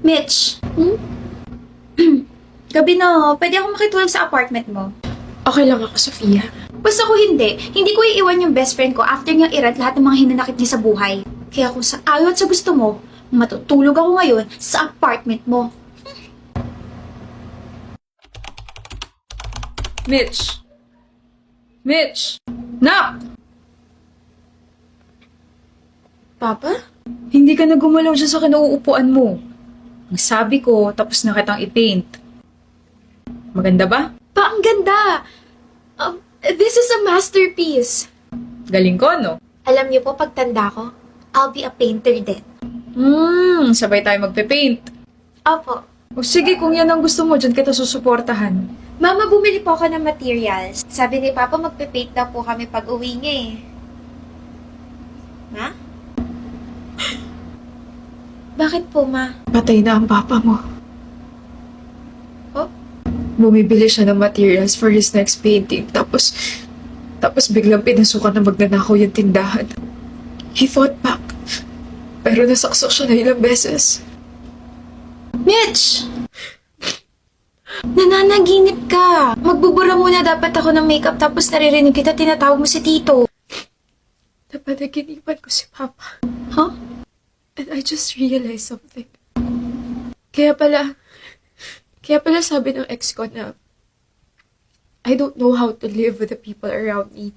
Mitch, gabi na, pwede ako makitulog sa apartment mo. Okay lang ako, Sofia. Basta ko hindi. Hindi ko iiwan yung best friend ko after niyang irat lahat ng mga hinanakit niya sa buhay. Kaya kung sa ayaw at sa gusto mo, matutulog ako ngayon sa apartment mo. Mitch! Mitch! Nak! Papa? Hindi ka na gumalaw dyan sa kinauupuan mo. Ang sabi ko, tapos na kitang i-paint. Maganda ba? Pa, ang ganda! This is a masterpiece. Galing ko, no? Alam niyo po, pagtanda ko, I'll be a painter din. Sabay tayo magpe-paint. Opo. O sige, kung yan ang gusto mo, dyan kita susuportahan. Mama, bumili po ako ng materials. Sabi ni Papa, magpe-paint na po kami pag uwi niya eh. Ma? Bakit po, Ma? Patay na ang papa mo. Oh? Bumibili siya ng materials for his next painting. Tapos biglang pinasukan na magnanakaw yung tindahan. He fought back. Pero nasaksak siya na ilang beses. Mitch! Nananaginip ka. Magbubura muna dapat ako ng makeup tapos naririnig kita tinatawag mo si Tito. Napanaginipan ko si Papa. Huh? And I just realized something. Kaya pala sabi ng ex ko na I don't know how to live with the people around me.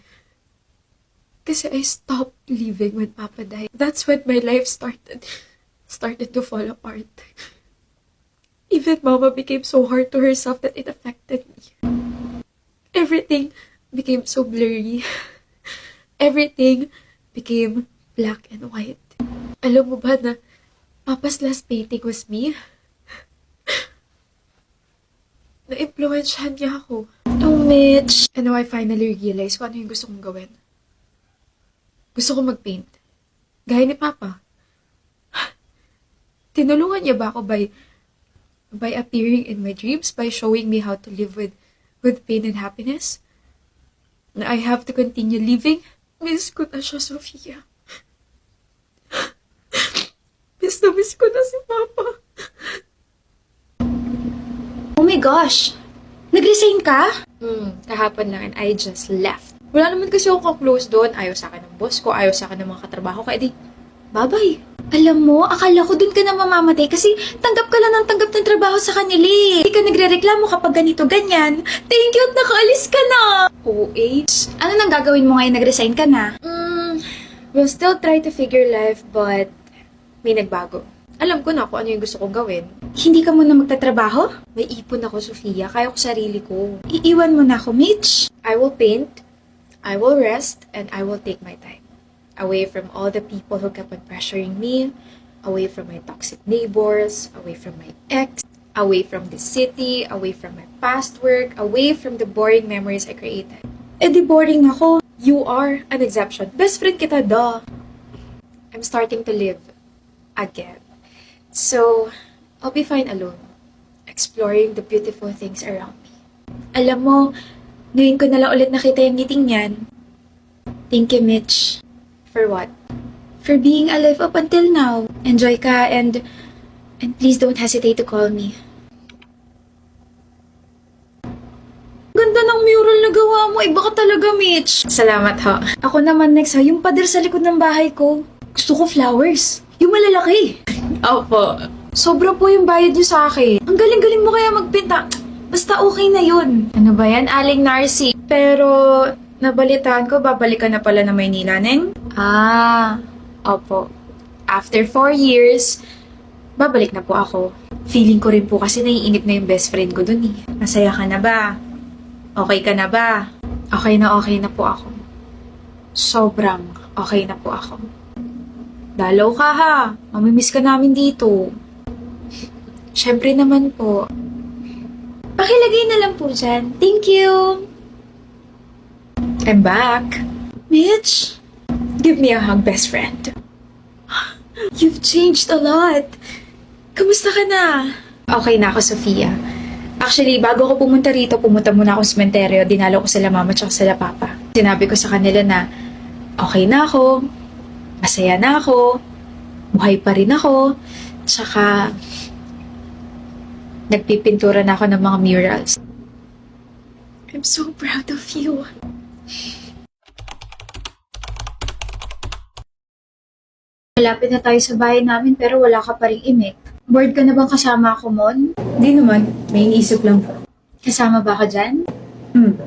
Kasi I stopped living when Papa died. That's when my life started to fall apart. Even Mama became so hard to herself that it affected me. Everything became so blurry. Everything became black and white. Alam mo ba na Papa's last painting was me? Na-influensyahan niya ako. Oh, Mitch. And now I finally realized kung ano yung gusto kong gawin. Gusto kong mag-paint. Gaya ni Papa. Tinulungan niya ba ako by appearing in my dreams, by showing me how to live with pain and happiness? Na I have to continue living? Miss ko na siya, Sofia. Miss ko na si Papa. Oh my gosh. Nag-resign ka? Kahapon lang and I just left. Wala naman kasi ako close doon. Ayaw sa akin ng boss ko, ayaw sa akin ng mga katrabaho ko. Di, bye-bye. Alam mo, akala ko dun ka na mamamatay kasi tanggap ka lang ng tanggap ng trabaho sa kanila eh. Hindi ka nagre-reklamo kapag ganito-ganyan. Thank you at nakaalis ka na. Oo, Ano nang gagawin mo ngayon nag-resign ka na? We'll still try to figure life, but may nagbago. Alam ko na kung ano yung gusto kong gawin. Hindi ka muna magtatrabaho? May ipon ako, Sofia. Kaya ko sarili ko. Iiwan mo na ako, Mitch. I will paint, I will rest, and I will take my time. Away from all the people who kept on pressuring me, away from my toxic neighbors, away from my ex, away from the city, away from my past work, away from the boring memories I created. Di boring ako. You are an exception. Best friend kita, duh. I'm starting to live again. So, I'll be fine alone, exploring the beautiful things around me. Alam mo, ngayon ko na lang ulit nakita yung ngiting yan. Thank you, Mitch. For what? For being alive up until now. Enjoy ka and please don't hesitate to call me. Ganda ng mural na gawa mo. Iba ka talaga, Mitch. Salamat, ho. Ako naman next ha, yung pader sa likod ng bahay ko. Gusto ko flowers. Yung malalaki. Opo. Sobra po yung bayad niyo sa akin. Ang galing-galing mo kaya magpinta. Basta okay na yun. Ano ba yan, Aling Narcy? Pero, nabalitaan ko, babalik ka na pala na Maynila, Neng? Opo. After 4 years, babalik na po ako. Feeling ko rin po kasi naiinip na yung best friend ko dun eh. Masaya ka na ba? Okay ka na ba? Okay na po ako. Sobrang okay na po ako. Dalaw ka ha. Mamimiss ka namin dito. Siyempre naman po. Pakilagay na lang po dyan. Thank you. I'm back. Mitch, Give me a hug, best friend. you've changed a lot. Kamusta ka na? Okay na ako, Sofia. Actually, bago ako pumunta rito, pumunta muna ako sa sementeryo. Dinalo ko sila mama at sila papa. Sinabi ko sa kanila na okay na ako, masaya na ako, buhay pa rin ako, tsaka Nagpipintura na ako ng mga murals. I'm so proud of you. Malapit na tayo sa bahay namin pero wala ka pa rin imik. Bored ka na bang kasama ako, Mon? Di naman. May iniisip lang. Kasama ba ka dyan? Hmm.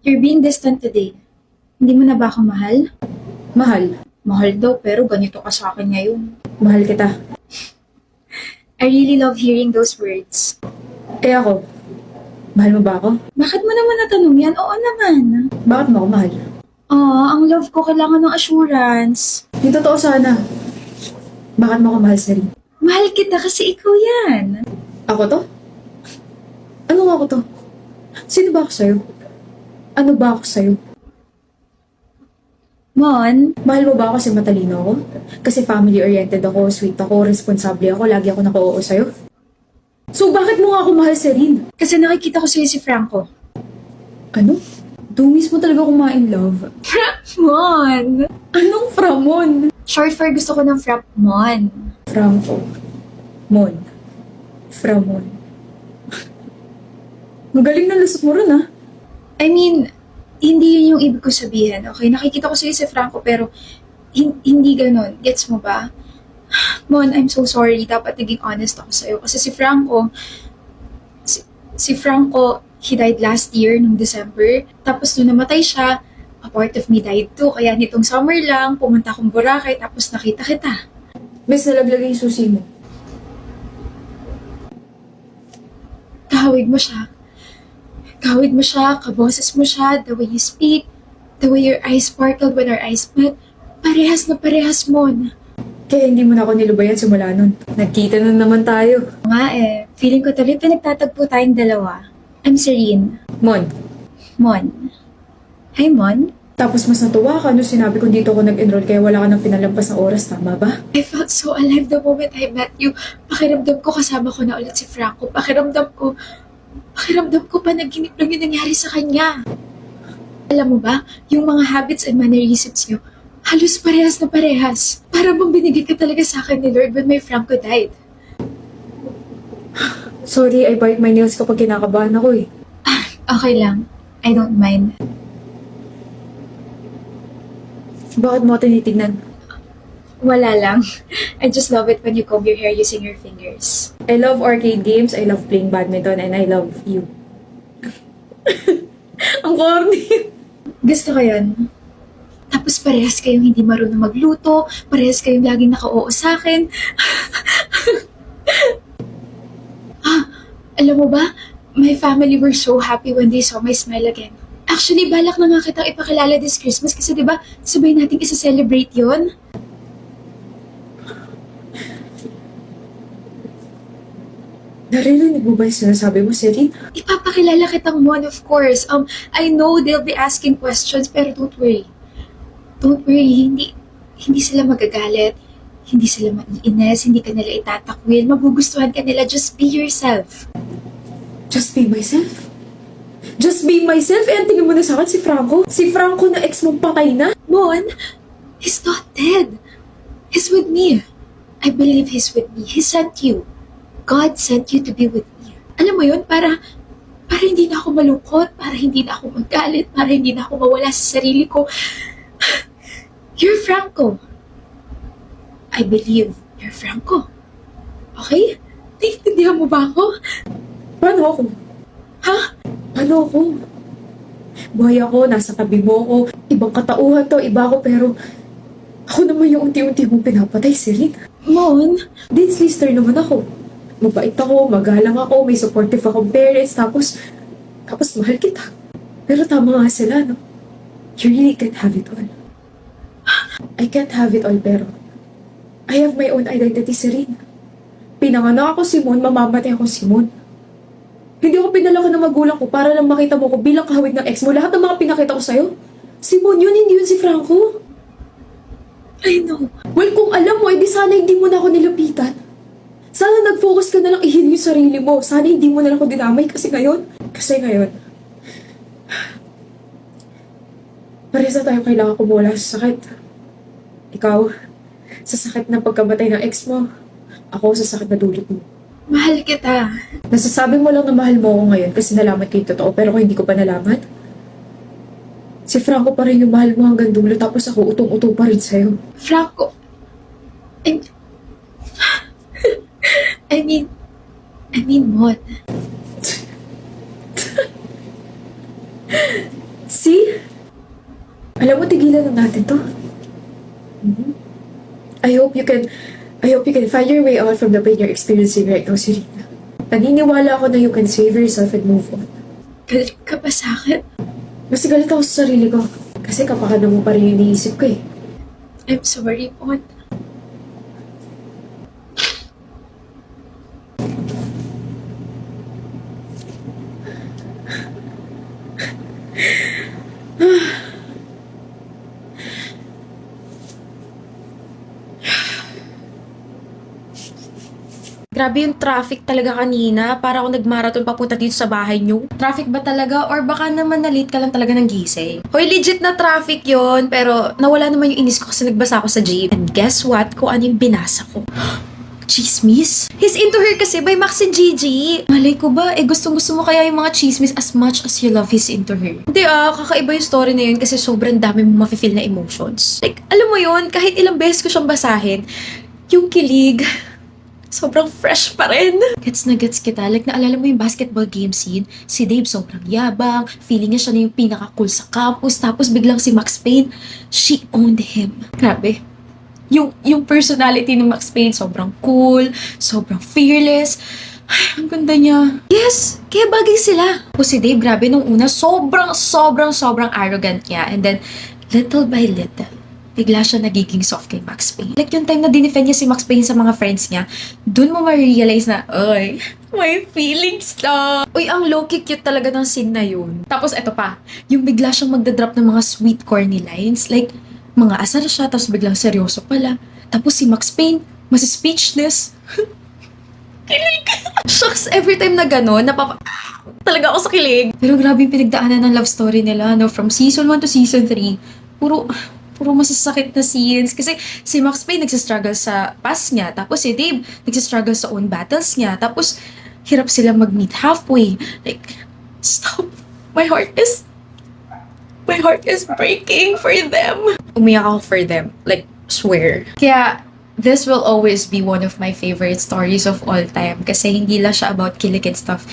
You're being distant today. Hindi mo na ba ako mahal? Mahal. Mahal daw pero ganito ka sa akin ngayon. Mahal kita. I really love hearing those words. Eh ako, mahal mo ba ako? Bakit mo naman natanong yan? Oo naman. Bakit mo ako mahal? Ang love ko kailangan ng assurance. Di totoo sana. Bakit mo ako mahal, Sari? Mahal kita kasi ikaw yan. Ako to? Ano nga ako to? Sino ba ako sa'yo? Ano ba ako sa'yo? Mon, Mahal mo ba ako kasi matalino ako? Kasi family-oriented ako, sweet ako, responsable ako, lagi ako naka-oo sa'yo? So bakit mo nga ako mahal, Serene? kasi nakikita ko sa'yo si Franco. Ano? Doon mismo talaga ako ma-in love. Mon! Anong Framon? Short for gusto ko ng Frap, Mon. Franco. Mon. Framon. Magaling na lusot mo rin, ah. I mean, hindi yun yung ibig ko sabihin, okay? Nakikita ko sa'yo si Franco pero hindi ganun. Gets mo ba? Mon, I'm so sorry. Dapat naging honest ako sa'yo. Kasi si Franco, si Franco, he died last year, nung December. Tapos nung namatay siya, a part of me died too. Kaya nitong summer lang, pumunta akong Boracay, tapos nakita kita. Miss, nalaglag yung susi mo. Kahawig mo siya. Kahawig mo siya, kaboses mo siya, the way you speak, the way your eyes sparkled when our eyes met. Parehas na parehas, Mon. Kaya hindi mo na ako nilubayan simula nun. Nagkita na naman tayo. Nga feeling ko tuloy pinagtatagpo tayong dalawa. I'm Serene. Mon. Mon. Hi, Mon. Tapos mas natuwa ka nung sinabi ko dito ako nag-enroll kaya wala ka nang pinalampas ng oras, tama ba? I felt so alive the moment I met you. Pakiramdam ko kasama ko na ulit si Franco. Pakiramdam ko panaginip lang yung nangyari sa kanya. Alam mo ba, yung mga habits and mannerisms niyo, halos parehas na parehas. Para bang binigay ka talaga sa akin ni Lord when my Franco died. Sorry, I bite my nails kapag kinakabahan ako eh. Okay lang. I don't mind. Bakit mo ako tinitignan? Wala lang. I just love it when you comb your hair using your fingers. I love arcade games, I love playing badminton, and I love you. Ang corny. Gusto ko yun. Tapos parehas kayong hindi marunong magluto, parehas kayong laging naka-oo sa akin. Alam mo ba, my family were so happy when they saw my smile again. Actually, balak na nga kitang ipakilala this Christmas kasi diba, sabay nating isa-celebrate yon. Narinig mo ba yung sinasabi mo, Serene? Ipapakilala kitang Mon, of course. I know they'll be asking questions, pero don't worry. Don't worry, hindi sila magagalit. Hindi sila maiinis, hindi ka nila itatakwil, magugustuhan ka nila, just be yourself. Just be myself? Just be myself? Eh, ang tingin mo na sa akin si Franco? Si Franco na ex mong patay na? Mon, he's not dead. He's with me. I believe he's with me. He sent you. God sent you to be with me. Alam mo yun, para hindi na ako malungkot, para hindi na ako magalit, para hindi na ako mawala sa sarili ko. You're Franco. I believe you're Franco. Okay? Naiintindihan mo ba ako? Paano ako? Ha? Paano ako? Buhay ako, nasa tabi mo ako. Ibang katauhan to, iba ako, pero ako naman yung unti-unti mong pinapatay, Serene. Mon? Dean's lister naman ako. Mabait ako, magalang ako, may supportive akong parents, tapos mahal kita. Pero tama nga sila, no? You really can't have it all. I can't have it all, pero I have my own identity, Serene. Pinanganak ako si Mon, mamamatay ako si Mon. Hindi ako pinalaki ng magulang ko para lang makita mo ko bilang kahawig ng ex mo. Lahat ng mga pinakita ko sa'yo, si Mon yun, hindi yun si Franco. I know. Well, kung alam mo, edi sana hindi mo na ako nilapitan. Sana nag-focus ka na lang i-heal yung sarili mo. Sana hindi mo na lang ako dinamay kasi ngayon, parehas na tayo kailangan kumula sa sakit. Ikaw, sa sakit ng pagkamatay ng ex mo. Ako sa sakit na dulot mo. Mahal kita. Nasasabi mo lang na mahal mo ako ngayon kasi nalaman ko yung totoo, pero kung hindi ko pa nalaman, si Franco pa rin yung mahal mo hanggang dulo, tapos ako utong-uto pa rin sa'yo. Franco. I, I mean, Mon. See? Alam mo, tigilan na natin to. Mhm. I hope you can find your way out from the pain you're experiencing right now, Serena. Naniniwala ako na you can save yourself and move on. Galit ka ba sa akin? Mas galit ako sa sarili ko. Kasi kapakanan mo pa rin yung iniisip ko eh. I'm sorry, Mon. Grabe yung traffic talaga kanina. Para ako nagmarathon papunta dito sa bahay nyo. Traffic ba talaga? Or baka naman na-late ka lang talaga ng gising? Hoy, legit na traffic yon. Pero nawala naman yung inis ko kasi nagbasa ako sa jeep. And guess what? Kung ano yung binasa ko. Chismis? He's into her kasi by Max and Gigi. Malay ko ba, gustong-gusto mo kaya yung mga chismis as much as you love his into her? Hindi kakaiba yung story na yun kasi sobrang dami mo mafe-feel na emotions. Like, alam mo yun, kahit ilang beses ko siyang basahin, yung kilig, sobrang fresh pa rin. Gets na gets kita. Like, naalala mo yung basketball game scene? Si Dave sobrang yabang, feeling niya siya na yung pinaka-cool sa campus, tapos biglang si Max Payne, she owned him. Grabe. Yung personality ni Max Payne, sobrang cool, sobrang fearless. Ay, ang ganda niya. Yes, kaya bagay sila. O si Dave, grabe nung una, sobrang arrogant niya. And then, little by little, bigla siya nagiging soft kay Max Payne. Like yung time na dinefend niya si Max Payne sa mga friends niya, dun mo ma-realize na, ay, may feelings na. Uy, ang low-key cute talaga ng scene na yun. Tapos eto pa, yung bigla siyang magdadrop ng mga sweet corny lines. Like, mga asar siya, tapos biglang seryoso pala. Tapos si Max Payne, mas speechless. Kilig. Shucks, every time na gano'n, talaga ako sa kilig. Pero grabe yung pinagdaanan ng love story nila, no? From season 1 to season 3. Puro masasakit na scenes. Kasi si Max Payne nagsistruggle sa past niya. Tapos si Dave nagsistruggle sa own battles niya. Tapos hirap sila mag-meet halfway. Like, stop. My heart is breaking for them. Umiyak ako for them. Like, swear. Kaya, this will always be one of my favorite stories of all time. Kasi hindi lang siya about kilig and stuff.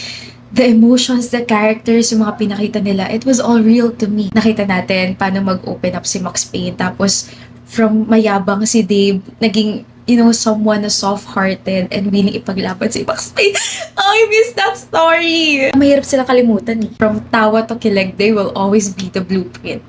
The emotions, the characters, yung mga pinakita nila, it was all real to me. Nakita natin paano mag-open up si Max Payne. Tapos, from mayabang si Dave, naging, someone na soft-hearted and willing ipaglaban si Max Payne. Oh, I miss that story! Mahirap sila kalimutan eh. From tawa to kilig, they will always be the blueprint